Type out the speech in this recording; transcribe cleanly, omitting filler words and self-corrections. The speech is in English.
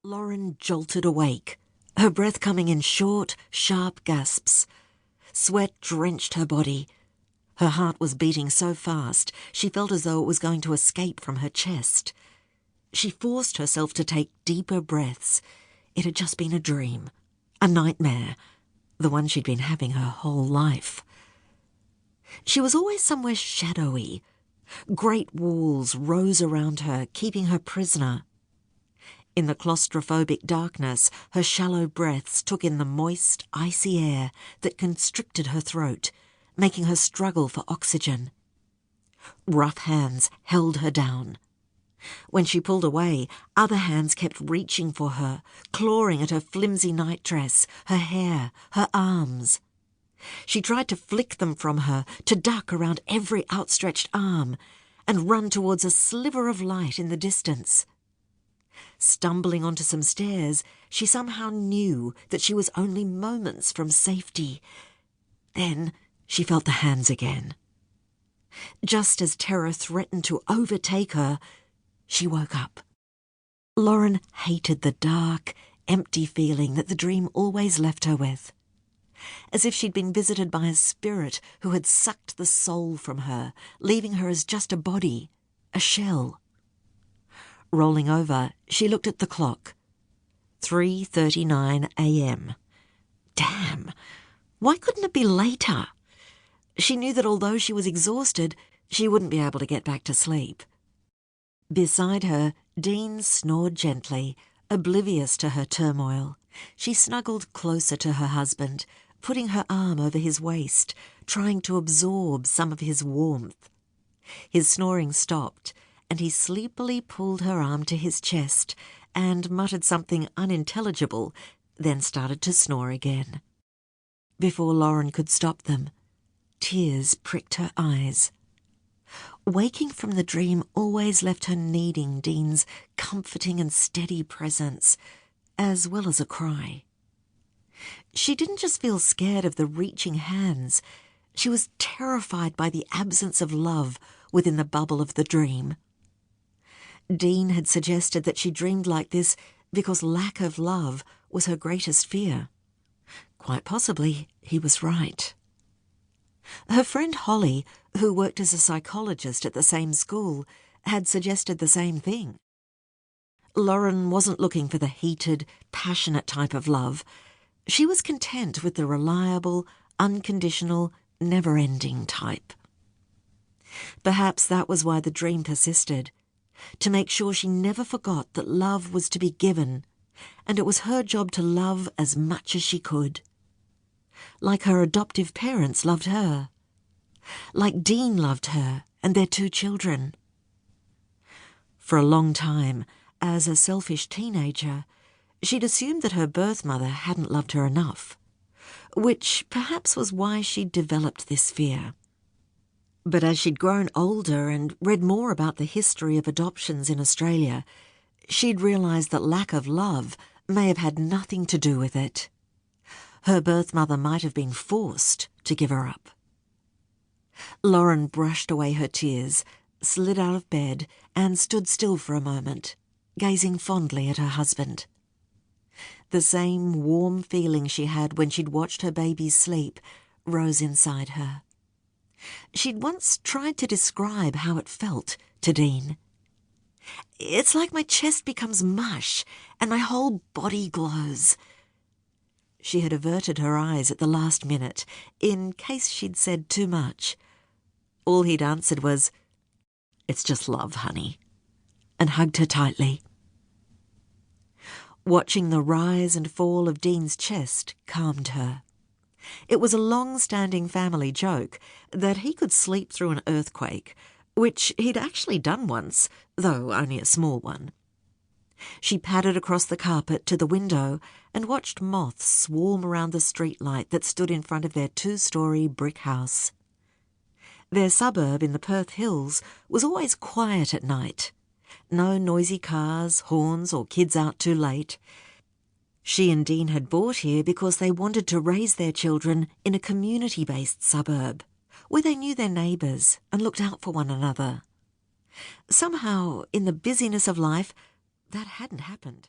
Lauren jolted awake, her breath coming in short, sharp gasps. Sweat drenched her body. Her heart was beating so fast she felt as though it was going to escape from her chest. She forced herself to take deeper breaths. It had just been a dream, a nightmare, the one she'd been having her whole life. She was always somewhere shadowy. Great walls rose around her, keeping her prisoner. In the claustrophobic darkness, her shallow breaths took in the moist, icy air that constricted her throat, making her struggle for oxygen. Rough hands held her down. When she pulled away, other hands kept reaching for her, clawing at her flimsy nightdress, her hair, her arms. She tried to flick them from her, to duck around every outstretched arm, and run towards a sliver of light in the distance. Stumbling onto some stairs, she somehow knew that she was only moments from safety. Then she felt the hands again. Just as terror threatened to overtake her, she woke up. Lauren hated the dark, empty feeling that the dream always left her with. As if she'd been visited by a spirit who had sucked the soul from her, leaving her as just a body, a shell. Rolling over, she looked at the clock. 3:39 a.m. Damn! Why couldn't it be later? She knew that although she was exhausted, she wouldn't be able to get back to sleep. Beside her, Dean snored gently, oblivious to her turmoil. She snuggled closer to her husband, putting her arm over his waist, trying to absorb some of his warmth. His snoring stopped, and he sleepily pulled her arm to his chest and muttered something unintelligible, then started to snore again. Before Lauren could stop them, tears pricked her eyes. Waking from the dream always left her needing Dean's comforting and steady presence, as well as a cry. She didn't just feel scared of the reaching hands, she was terrified by the absence of love within the bubble of the dream. Dean had suggested that she dreamed like this because lack of love was her greatest fear. Quite possibly, he was right. Her friend Holly, who worked as a psychologist at the same school, had suggested the same thing. Lauren wasn't looking for the heated, passionate type of love. She was content with the reliable, unconditional, never-ending type. Perhaps that was why the dream persisted, to make sure she never forgot that love was to be given, and it was her job to love as much as she could. Like her adoptive parents loved her. Like Dean loved her and their 2 children. For a long time, as a selfish teenager, she'd assumed that her birth mother hadn't loved her enough, which perhaps was why she'd developed this fear. But as she'd grown older and read more about the history of adoptions in Australia, she'd realised that lack of love may have had nothing to do with it. Her birth mother might have been forced to give her up. Lauren brushed away her tears, slid out of bed, and stood still for a moment, gazing fondly at her husband. The same warm feeling she had when she'd watched her babies sleep rose inside her. She'd once tried to describe how it felt to Dean. "It's like my chest becomes mush and my whole body glows." She had averted her eyes at the last minute, in case she'd said too much. All he'd answered was, "It's just love, honey," and hugged her tightly. Watching the rise and fall of Dean's chest calmed her. It was a long-standing family joke that he could sleep through an earthquake, which he'd actually done once, though only a small one. She padded across the carpet to the window and watched moths swarm around the streetlight that stood in front of their 2-story brick house. Their suburb in the Perth Hills was always quiet at night. No noisy cars, horns, or kids out too late. She and Dean had bought here because they wanted to raise their children in a community-based suburb, where they knew their neighbours and looked out for one another. Somehow, in the busyness of life, that hadn't happened.